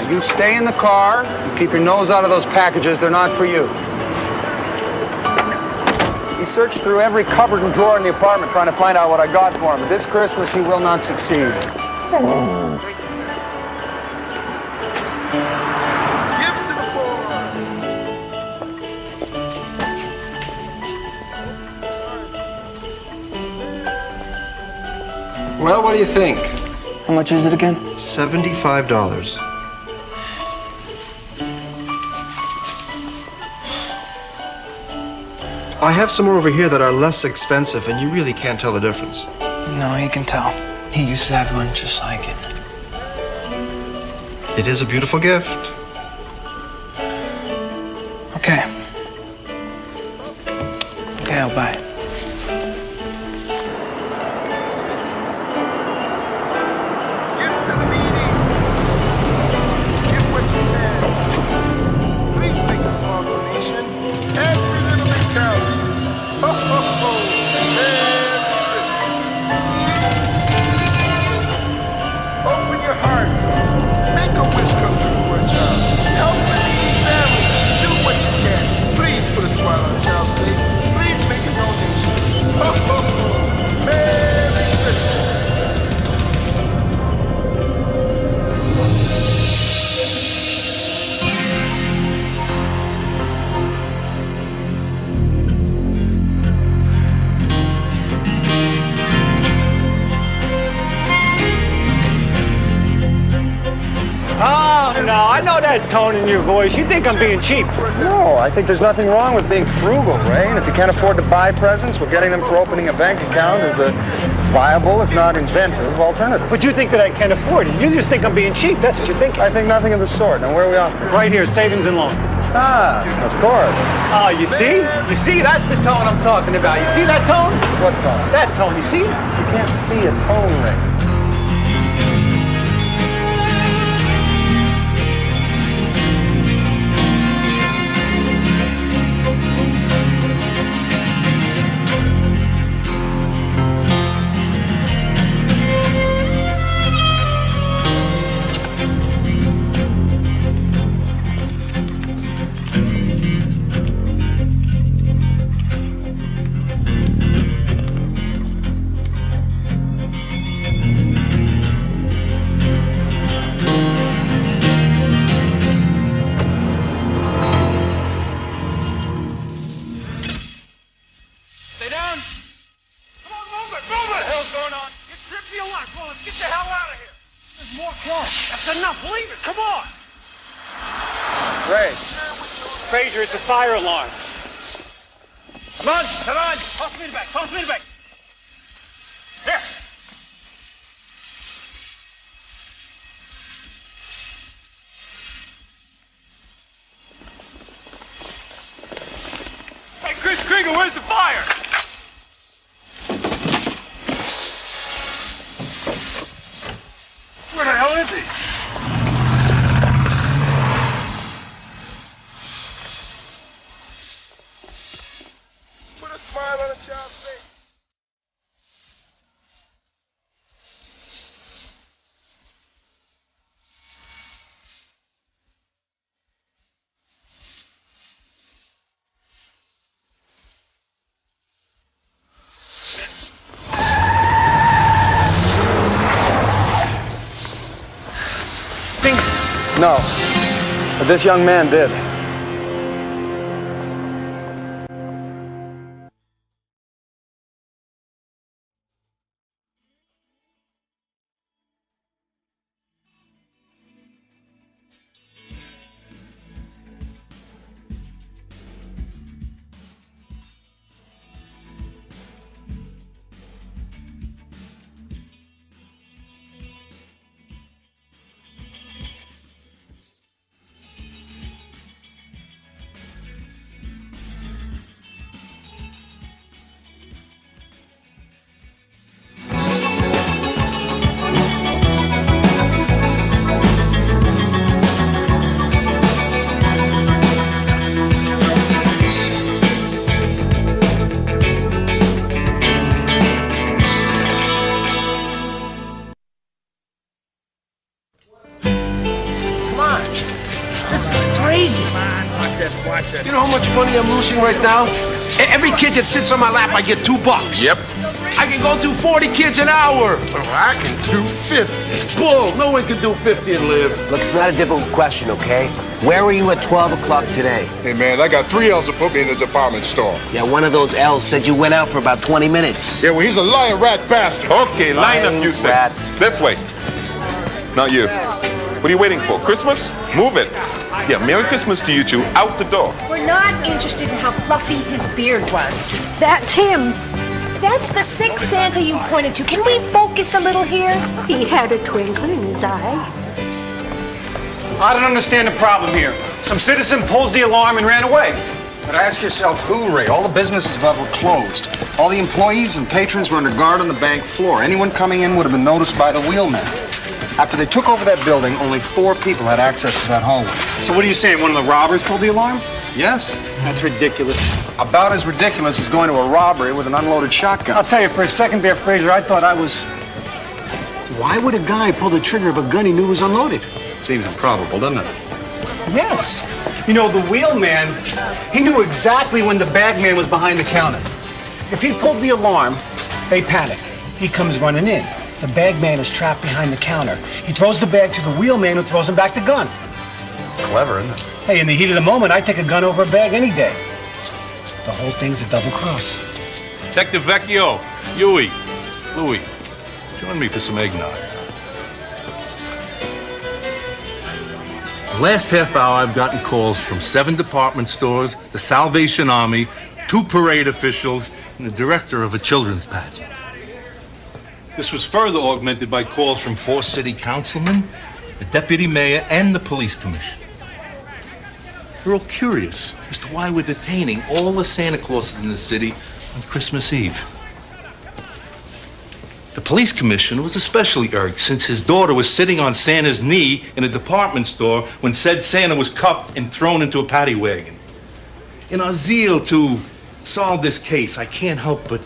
You stay in the car. You keep your nose out of those packages. They're not for you. He searched through every cupboard and drawer in the apartment trying to find out what I got for him. But this Christmas, he will not succeed. Well, what do you think? How much is it again? $75. I have some more over here that are less expensive, and you really can't tell the difference. No, he can tell. He used to have one just like it. It is a beautiful gift. Okay. Okay, I'll buy it. Tone in your voice. You think I'm being cheap? No, I think there's nothing wrong with being frugal, Ray. And if you can't afford to buy presents, well, getting them for opening a bank account is a viable, if not inventive, alternative. But you think that I can't afford it. You just think I'm being cheap. That's what you think. I think nothing of the sort. Now, where are we off? Right here, savings and loan. Ah, of course. Oh, you see? You see? That's the tone I'm talking about. You see that tone? What tone? That tone. You see it? You can't see a tone, Ray. It's a fire alarm. Come on, come on. Toss me in the back, toss me in the back. Here. Hey, Chris Krieger, where's the fire? Where the hell is he? No, but this young man did. You know how much money I'm losing right now? Every kid that sits on my lap, I get $2. Yep. I can go through 40 kids an hour. Oh, I can do 50. Bull, no one can do 50 and live. Look, it's not a difficult question, okay? Where were you at 12 o'clock today? Hey, man, I got 3 L's to put me in the department store. Yeah, one of those L's said you went out for about 20 minutes. Yeah, well, he's a lying rat bastard. Okay, line up, you rat. six. This way. Not you. What are you waiting for? Christmas? Move it. Yeah, Merry Christmas to you two. Out the door. We're not interested in how fluffy his beard was. That's him. That's the sixth Santa you pointed to. Can we focus a little here? He had a twinkle in his eye. I don't understand the problem here. Some citizen pulls the alarm and ran away. But ask yourself who, Ray? All the businesses above were closed. All the employees and patrons were under guard on the bank floor. Anyone coming in would have been noticed by the wheelman. After they took over that building, only 4 people had access to that hallway. So what are you saying? One of the robbers pulled the alarm? Yes? That's ridiculous. About as ridiculous as going to a robbery with an unloaded shotgun. I'll tell you, for a second there, Fraser, I thought I was... Why would a guy pull the trigger of a gun he knew was unloaded? Seems improbable, doesn't it? Yes. You know, the wheelman, he knew exactly when the bagman was behind the counter. If he pulled the alarm, they panic. He comes running in. The bagman is trapped behind the counter. He throws the bag to the wheelman who throws him back the gun. Clever, isn't it? Hey, in the heat of the moment, I'd take a gun over a bag any day. The whole thing's a double cross. Detective Vecchio, Huey, Louie, join me for some eggnog. The last half hour, I've gotten calls from 7 department stores, the Salvation Army, 2 parade officials, and the director of a children's pageant. This was further augmented by calls from 4 city councilmen, the deputy mayor, and the police commission. They're all curious as to why we're detaining all the Santa Clauses in the city on Christmas Eve. The police commissioner was especially irked since his daughter was sitting on Santa's knee in a department store when said Santa was cuffed and thrown into a paddy wagon. In our zeal to solve this case, I can't help but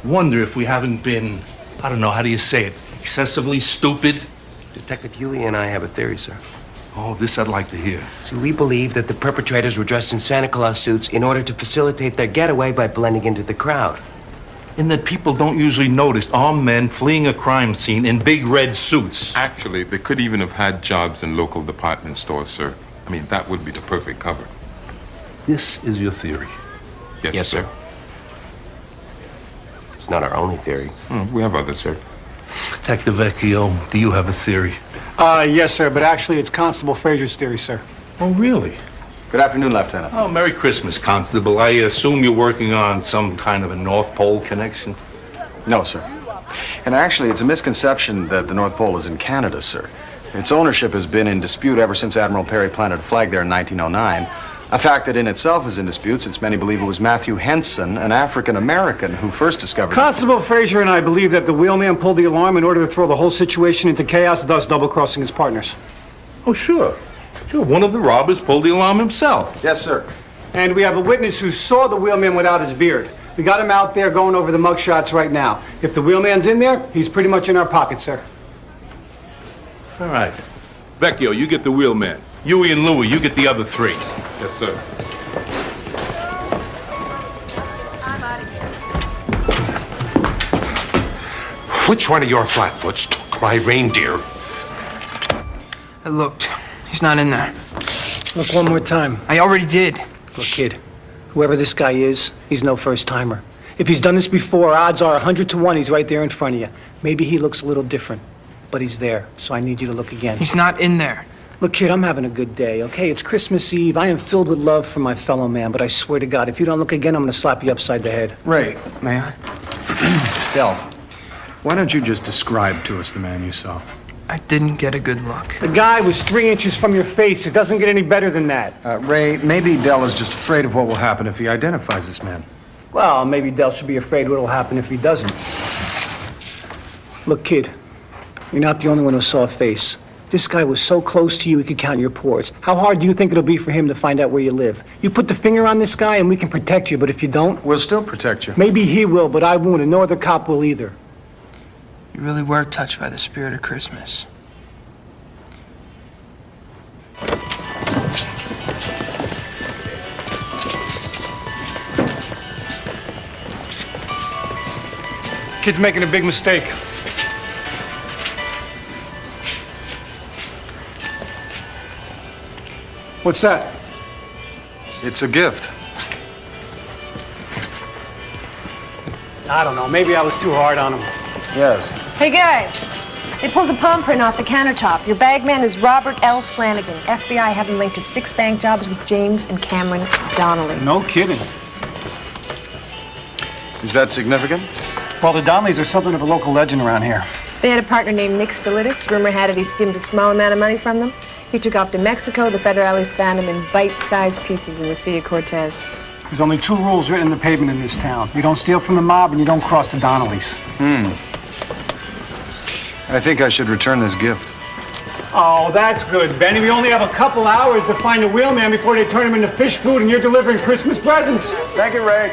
wonder if we haven't been, I don't know, how do you say it, excessively stupid? Detective Huey and I have a theory, sir. Oh, this I'd like to hear. See, we believe that the perpetrators were dressed in Santa Claus suits in order to facilitate their getaway by blending into the crowd. In that people don't usually notice armed men fleeing a crime scene in big red suits. Actually, they could even have had jobs in local department stores, sir. I mean, that would be the perfect cover. This is your theory? Yes, sir. It's not our only theory. We have others, sir. Detective Vecchio, do you have a theory? Yes, sir, but actually it's Constable Fraser's theory, sir. Oh, really? Good afternoon, Lieutenant. Oh, Merry Christmas, Constable. I assume you're working on some kind of a North Pole connection? No, sir. And actually, it's a misconception that the North Pole is in Canada, sir. Its ownership has been in dispute ever since Admiral Perry planted a flag there in 1909. A fact that in itself is in dispute since many believe it was Matthew Henson, an African-American, who first discovered it. Constable Fraser and I believe that the wheelman pulled the alarm in order to throw the whole situation into chaos, thus double-crossing his partners. Oh, sure. Sure, one of the robbers pulled the alarm himself. Yes, sir. And we have a witness who saw the wheelman without his beard. We got him out there going over the mugshots right now. If the wheelman's in there, he's pretty much in our pocket, sir. All right. Vecchio, you get the wheelman. Huey and Louie, you get the other 3. Yes, sir. Which one of your flatfoots took my reindeer? I looked. He's not in there. Look one more time. I already did. Look, kid, whoever this guy is, he's no first-timer. If he's done this before, odds are 100 to 1 he's right there in front of you. Maybe he looks a little different, but he's there, so I need you to look again. He's not in there. Look, kid, I'm having a good day, okay? It's Christmas Eve. I am filled with love for my fellow man, but I swear to God, if you don't look again, I'm going to slap you upside the head. Ray, may I? Del, why don't you just describe to us the man you saw? I didn't get a good look. The guy was 3 inches from your face. It doesn't get any better than that. Ray, maybe Del is just afraid of what will happen if he identifies this man. Well, maybe Del should be afraid what'll happen if he doesn't. Look, kid, you're not the only one who saw a face. This guy was so close to you he could count your pores. How hard do you think it'll be for him to find out where you live? You put the finger on this guy and we can protect you, but if you don't... We'll still protect you. Maybe he will, but I won't, and no other cop will either. You really were touched by the spirit of Christmas. Kid's making a big mistake. What's that? It's a gift. I don't know. Maybe I was too hard on him. Yes. Hey, guys. They pulled a palm print off the countertop. Your bagman is Robert L. Flanagan. FBI have him linked to 6 bank jobs with James and Cameron Donnelly. No kidding. Is that significant? Well, the Donnellys are something of a local legend around here. They had a partner named Nick Stolitis. Rumor had it he skimmed a small amount of money from them. He took off to Mexico. The federales found him in bite-sized pieces in the Sea of Cortez. There's only 2 rules written in the pavement in this town. You don't steal from the mob and you don't cross the Donnellys. I think I should return this gift. Oh, that's good, Benny. We only have a couple hours to find the Wheelman before they turn him into fish food and you're delivering Christmas presents. Thank you, Ray.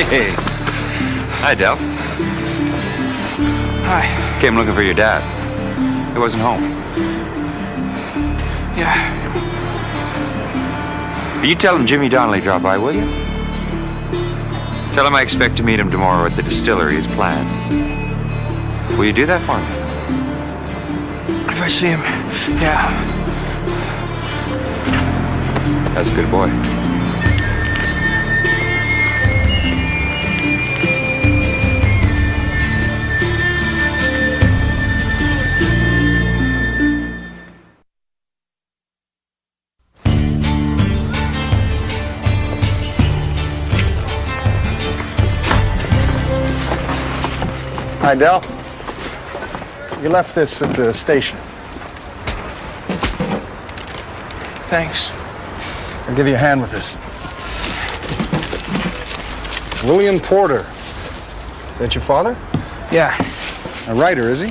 Hey. Hi, Del. Hi. Came looking for your dad. He wasn't home. Yeah. You tell him Jimmy Donnelly dropped by, will you? Tell him I expect to meet him tomorrow at the distillery as planned. Will you do that for me? If I see him, yeah. That's a good boy. Hi, Del. You left this at the station. Thanks. I'll give you a hand with this. William Porter. Is that your father? Yeah. A writer, is he?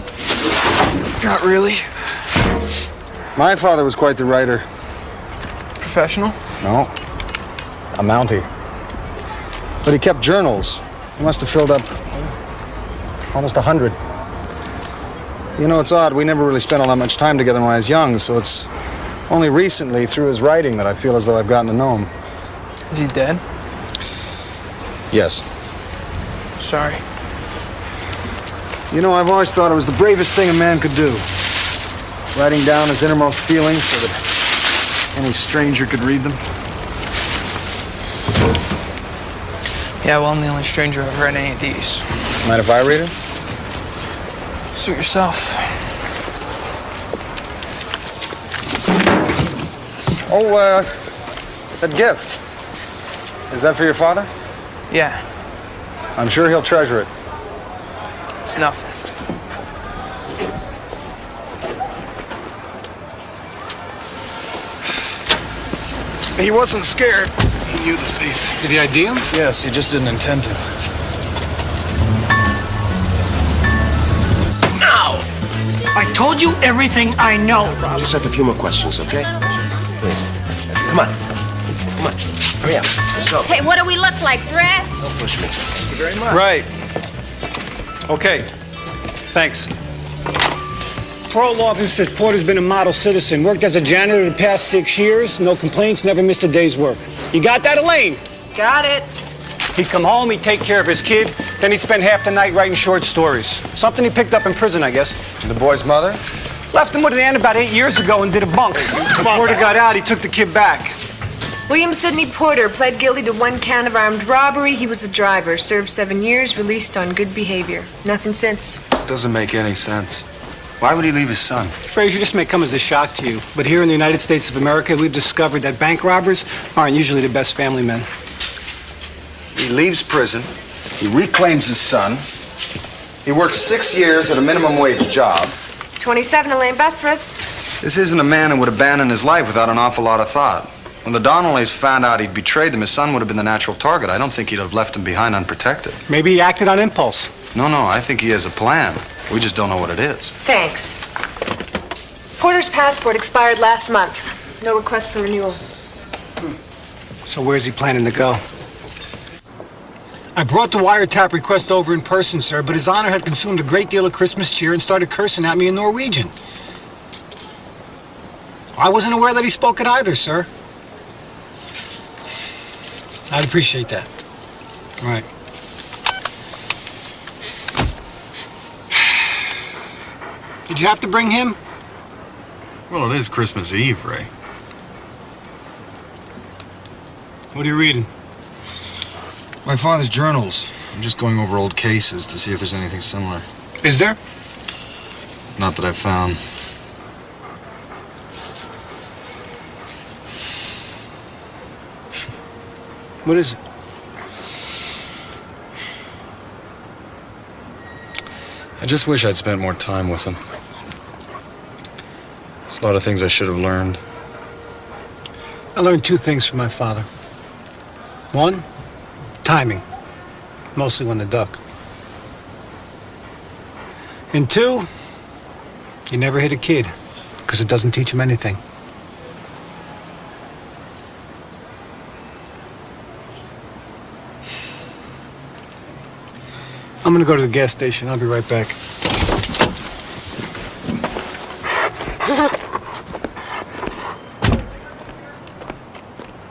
Not really. My father was quite the writer. Professional? No. A Mountie. But he kept journals. He must have filled up almost 100. You know, it's odd. We never really spent all that much time together when I was young, so it's only recently, through his writing, that I feel as though I've gotten to know him. Is he dead? Yes. Sorry. You know, I've always thought it was the bravest thing a man could do. Writing down his innermost feelings so that any stranger could read them. Yeah, well, I'm the only stranger who ever read any of these. Mind if I read it? Suit yourself. Oh, that gift. Is that for your father? Yeah. I'm sure he'll treasure it. It's nothing. He wasn't scared. He knew the thief. Did he ID him? Yes, he just didn't intend to. No! I told you everything I know. Just have a few more questions, okay? Please. Come on. Come on. Hurry up. Let's go. Hey, what do we look like, threats? Don't push me. Thank you very much. Right. Okay. Thanks. Parole officer says Porter's been a model citizen. Worked as a janitor the past 6 years. No complaints, never missed a day's work. You got that, Elaine? Got it. He'd come home, he'd take care of his kid, then he'd spend half the night writing short stories. Something he picked up in prison, I guess. The boy's mother? Left him with an aunt about 8 years ago and did a bunk. Porter got out, he took the kid back. William Sidney Porter pled guilty to 1 count of armed robbery. He was a driver. Served 7 years, released on good behavior. Nothing since. Doesn't make any sense. Why would he leave his son? Frazier, this may come as a shock to you, but here in the United States of America, we've discovered that bank robbers aren't usually the best family men. He leaves prison. He reclaims his son. He works 6 years at a minimum wage job. 27, Elaine Vesperis. This isn't a man who would abandon his life without an awful lot of thought. When the Donnellys found out he'd betrayed them, his son would have been the natural target. I don't think he'd have left him behind unprotected. Maybe he acted on impulse. No, I think he has a plan. We just don't know what it is. Thanks. Porter's passport expired last month. No request for renewal. So where's he planning to go? I brought the wiretap request over in person, sir, but His Honor had consumed a great deal of Christmas cheer and started cursing at me in Norwegian. I wasn't aware that he spoke it either, sir. I'd appreciate that. All right. Did you have to bring him? Well, it is Christmas Eve, Ray. What are you reading? My father's journals. I'm just going over old cases to see if there's anything similar. Is there? Not that I've found. What is it? I just wish I'd spent more time with him. There's a lot of things I should have learned. I learned two things from my father. One, timing. Mostly when to duck. And two, you never hit a kid, because it doesn't teach him anything. I'm gonna go to the gas station. I'll be right back.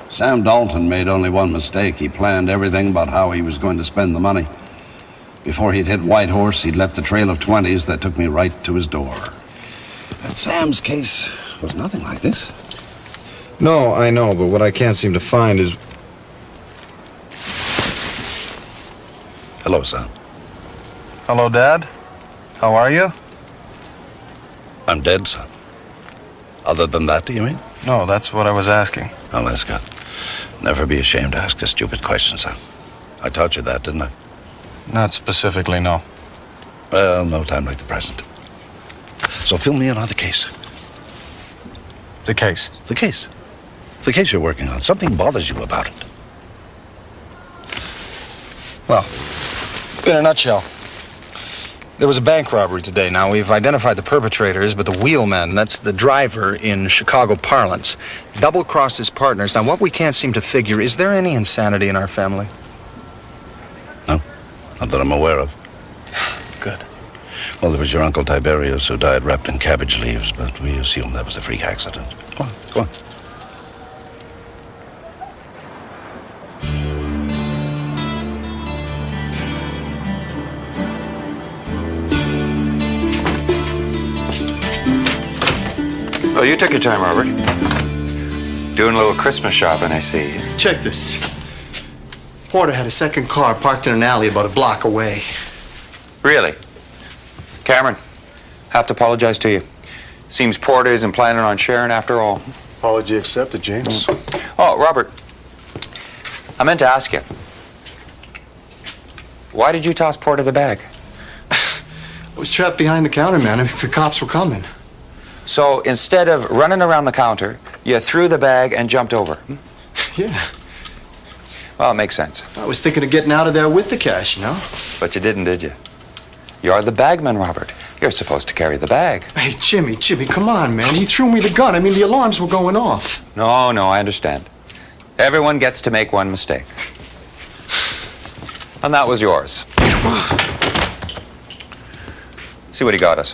Sam Dalton made only one mistake. He planned everything but how he was going to spend the money. Before he'd hit Whitehorse, he'd left a trail of 20s that took me right to his door. But Sam's case was nothing like this. No, I know, but what I can't seem to find is... Hello, son. Hello, Dad. How are you? I'm dead, son. Other than that, do you mean? No, that's what I was asking. Oh, that's good. Never be ashamed to ask a stupid question, son. I taught you that, didn't I? Not specifically, no. Well, no time like the present. So fill me in on the case. The case? The case. The case you're working on. Something bothers you about it. Well, in a nutshell, there was a bank robbery today. Now, we've identified the perpetrators, but the wheelman, that's the driver in Chicago parlance, double-crossed his partners. Now, what we can't seem to figure, is there any insanity in our family? No, not that I'm aware of. Good. Well, there was your Uncle Tiberius who died wrapped in cabbage leaves, but we assume that was a freak accident. Go on, go on. Oh, you took your time, Robert. Doing a little Christmas shopping, I see. Check this. Porter had a second car parked in an alley about a block away. Really? Cameron, have to apologize to you. Seems Porter isn't planning on sharing after all. Apology accepted, James. Oh, Robert, I meant to ask you. Why did you toss Porter the bag? I was trapped behind the counter, man. The cops were coming. So instead of running around the counter, you threw the bag and jumped over. Yeah. Well, it makes sense. I was thinking of getting out of there with the cash, you know? But you didn't, did you? You're the bagman, Robert. You're supposed to carry the bag. Hey, Jimmy, come on, man. He threw me the gun. I mean, the alarms were going off. No, I understand. Everyone gets to make one mistake. And that was yours. See what he got us.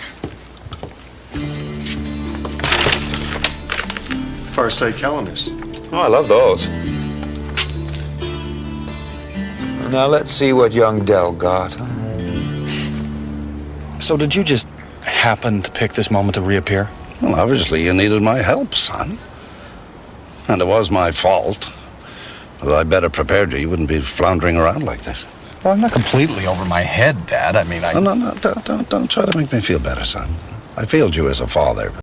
Farsight calendars. Oh, I love those. Now let's see what young Dell got. So did you just happen to pick this moment to reappear? Well, obviously you needed my help, son. And it was my fault. But I better prepared you. You wouldn't be floundering around like this. Well, I'm not completely over my head, Dad. I mean, No, don't try to make me feel better, son. I failed you as a father.